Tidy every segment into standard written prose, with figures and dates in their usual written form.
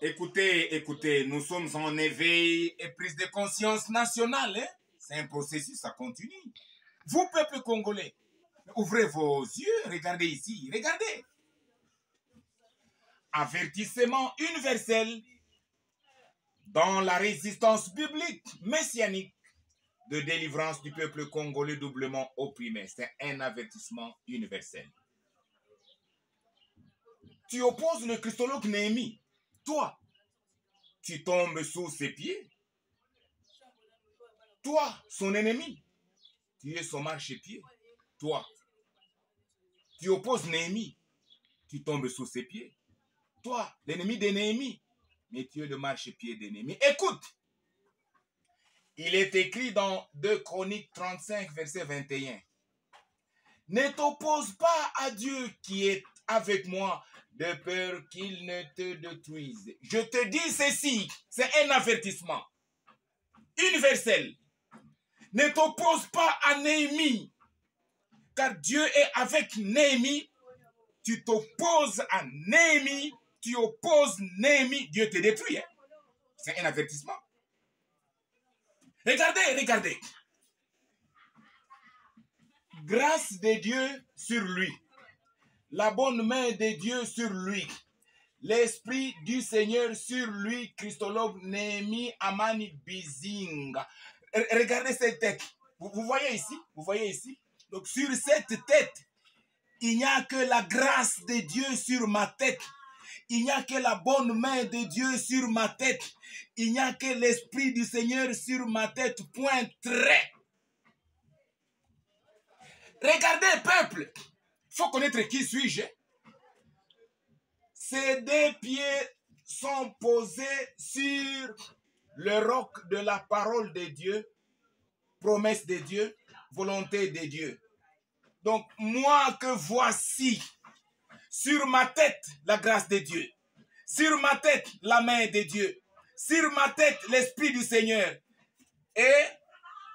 Écoutez, écoutez, nous sommes en éveil et prise de conscience nationale. Hein? C'est un processus, ça continue. Vous, peuple congolais, ouvrez vos yeux, regardez ici, regardez. Avertissement universel dans la résistance biblique messianique de délivrance du peuple congolais doublement opprimé. C'est un avertissement universel. Tu opposes le christologue Néhémie. Toi, tu tombes sous ses pieds. Toi, son ennemi, tu es son marchepied. Toi, tu opposes Néhémie. Tu tombes sous ses pieds. Toi, l'ennemi de Néhémie, mais tu es le marchepied de Néhémie. Écoute, il est écrit dans 2 Chroniques 35, verset 21. Ne t'oppose pas à Dieu qui est avec moi, de peur qu'il ne te détruise. Je te dis ceci, c'est un avertissement universel. Ne t'oppose pas à Néhémie, car Dieu est avec Néhémie. Tu t'opposes à Néhémie, tu opposes Néhémie, Dieu te détruit. Hein? C'est un avertissement. Regardez, regardez. Grâce de Dieu sur lui. La bonne main de Dieu sur lui. L'esprit du Seigneur sur lui. Christologue Néhémie Amani Bizinga. Regardez cette tête. Vous voyez ici? Vous voyez ici? Donc sur cette tête, il n'y a que la grâce de Dieu sur ma tête. Il n'y a que la bonne main de Dieu sur ma tête. Il n'y a que l'esprit du Seigneur sur ma tête. Point trait. Regardez, peuple. Il faut connaître qui suis-je. Ces deux pieds sont posés sur le roc de la parole de Dieu, promesse de Dieu, volonté de Dieu. Donc, moi que voici, sur ma tête, la grâce de Dieu. Sur ma tête, la main de Dieu. Sur ma tête, l'Esprit du Seigneur. Et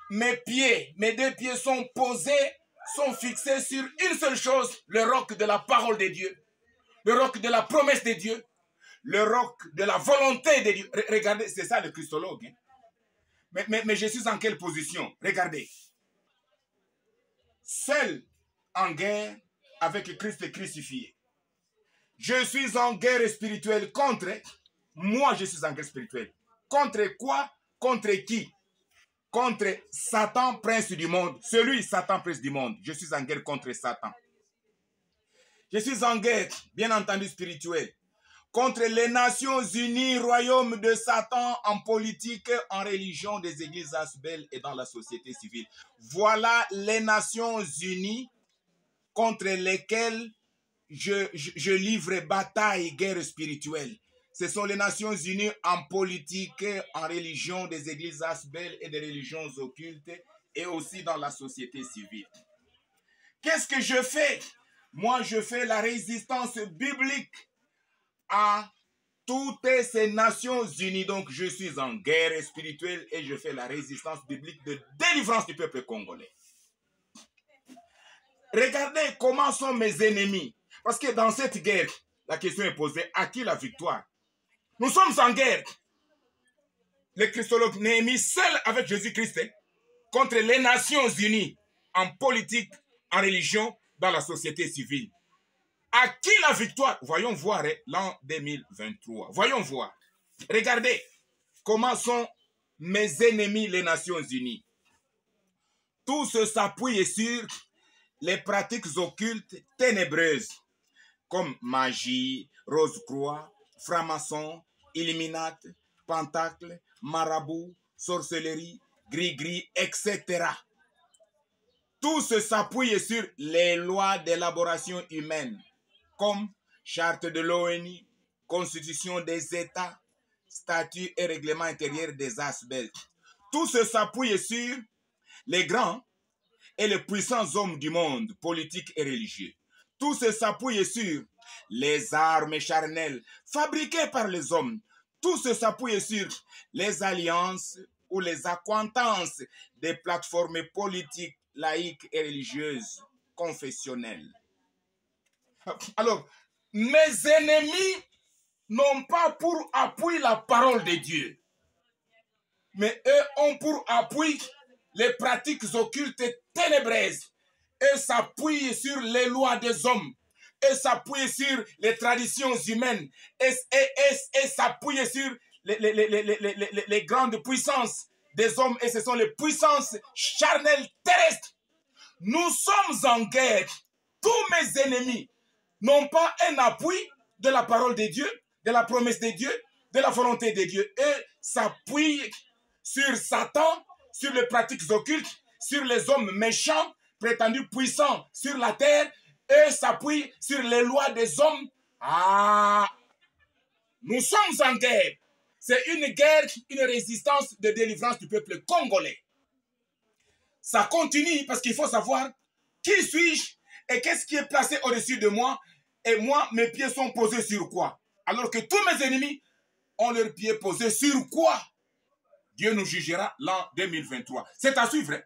mes pieds, mes deux pieds sont posés, sont fixés sur une seule chose, le roc de la parole de Dieu. Le roc de la promesse de Dieu. Le roc de la volonté de Dieu. Regardez, c'est ça le christologue. Hein? Mais je suis en quelle position? Regardez. Seul en guerre avec Christ crucifié. Je suis en guerre spirituelle contre... Moi, je suis en guerre spirituelle. Contre quoi? Contre qui? Contre Satan, prince du monde. Celui, Satan, prince du monde. Je suis en guerre contre Satan. Je suis en guerre, bien entendu, spirituelle. Contre les Nations Unies, royaume de Satan, en politique, en religion, des églises asbelles et dans la société civile. Voilà les Nations Unies contre lesquelles je livre bataille, guerre spirituelle. Ce sont les Nations Unies en politique, en religion, des églises asbelles et des religions occultes, et aussi dans la société civile. Qu'est-ce que je fais? Moi, je fais la résistance biblique à toutes ces Nations Unies. Donc, je suis en guerre spirituelle et je fais la résistance biblique de délivrance du peuple congolais. Regardez comment sont mes ennemis. Parce que dans cette guerre, la question est posée, à qui la victoire? Nous sommes en guerre. Le christologue Néhémie, seul avec Jésus-Christ, contre les Nations Unies, en politique, en religion, dans la société civile. À qui la victoire? Voyons voir l'an 2023. Voyons voir. Regardez comment sont mes ennemis, les Nations Unies. Tous s'appuient sur les pratiques occultes ténébreuses, comme magie, rose-croix, franc-maçon, illuminate, pentacle, marabout, sorcellerie, gris-gris, etc. Tous s'appuient sur les lois d'élaboration humaine, comme charte de l'ONU, constitution des États, statuts et règlements intérieurs des ASBEL. Tous s'appuient sur les grands et les puissants hommes du monde, politiques et religieux. Tous s'appuient sur les armes charnelles fabriquées par les hommes. Tous s'appuient sur les alliances ou les accointances des plateformes politiques, laïques et religieuses, confessionnelles. Alors, mes ennemis n'ont pas pour appui la parole de Dieu, mais eux ont pour appui les pratiques occultes ténébreuses et s'appuient sur les lois des hommes et s'appuient sur les traditions humaines et s'appuient sur les grandes puissances des hommes, et ce sont les puissances charnelles terrestres. Nous sommes en guerre. Tous mes ennemis n'ont pas un appui de la parole de Dieu, de la promesse de Dieu, de la volonté de Dieu, et s'appuient sur Satan, sur les pratiques occultes, sur les hommes méchants, prétendus puissants sur la terre, et s'appuient sur les lois des hommes. Ah, nous sommes en guerre. C'est une guerre, une résistance de délivrance du peuple congolais. Ça continue parce qu'il faut savoir qui suis-je et qu'est-ce qui est placé au-dessus de moi, et moi, mes pieds sont posés sur quoi? Alors que tous mes ennemis ont leurs pieds posés sur quoi? Dieu nous jugera l'an 2023. C'est à suivre. Hein?